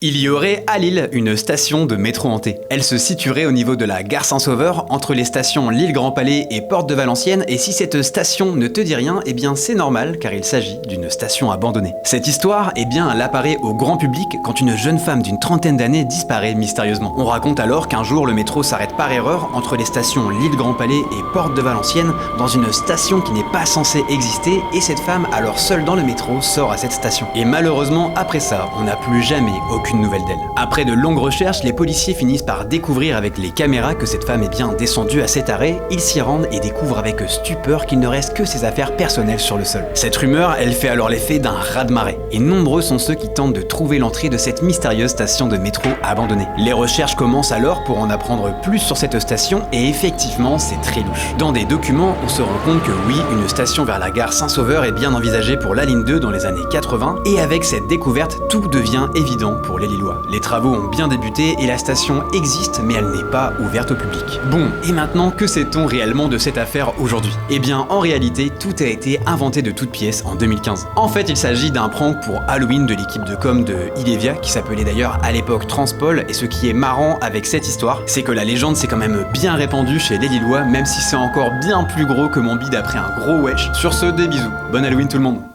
Il y aurait à Lille une station de métro hantée. Elle se situerait au niveau de la gare Saint-Sauveur, entre les stations Lille-Grand-Palais et Porte de Valenciennes, et si cette station ne te dit rien, eh bien c'est normal car il s'agit d'une station abandonnée. Cette histoire, eh bien elle apparaît au grand public quand une jeune femme d'une trentaine d'années disparaît mystérieusement. On raconte alors qu'un jour le métro s'arrête par erreur entre les stations Lille-Grand-Palais et Porte de Valenciennes, dans une station qui n'est pas censée exister, et cette femme, alors seule dans le métro, sort à cette station. Et malheureusement, après ça, on n'a plus jamais aucune nouvelle d'elle. Après de longues recherches, les policiers finissent par découvrir avec les caméras que cette femme est bien descendue à cet arrêt. Ils s'y rendent et découvrent avec stupeur qu'il ne reste que ses affaires personnelles sur le sol. Cette rumeur, elle fait alors l'effet d'un raz-de-marée. Et nombreux sont ceux qui tentent de trouver l'entrée de cette mystérieuse station de métro abandonnée. Les recherches commencent alors pour en apprendre plus sur cette station et effectivement, c'est très louche. Dans des documents, on se rend compte que oui, une station vers la gare Saint-Sauveur est bien envisagée pour la ligne 2 dans les années 80 et avec cette découverte, tout devient évident pour les Lillois. Les travaux ont bien débuté et la station existe mais elle n'est pas ouverte au public. Bon, et maintenant, que sait-on réellement de cette affaire aujourd'hui? Eh bien, en réalité, tout a été inventé de toutes pièces en 2015. En fait, il s'agit d'un prank pour Halloween de l'équipe de com de Ilevia, qui s'appelait d'ailleurs à l'époque Transpol, et ce qui est marrant avec cette histoire, c'est que la légende s'est quand même bien répandue chez les Lillois, même si c'est encore bien plus gros que mon bide après un gros wesh. Sur ce, des bisous. Bonne Halloween tout le monde.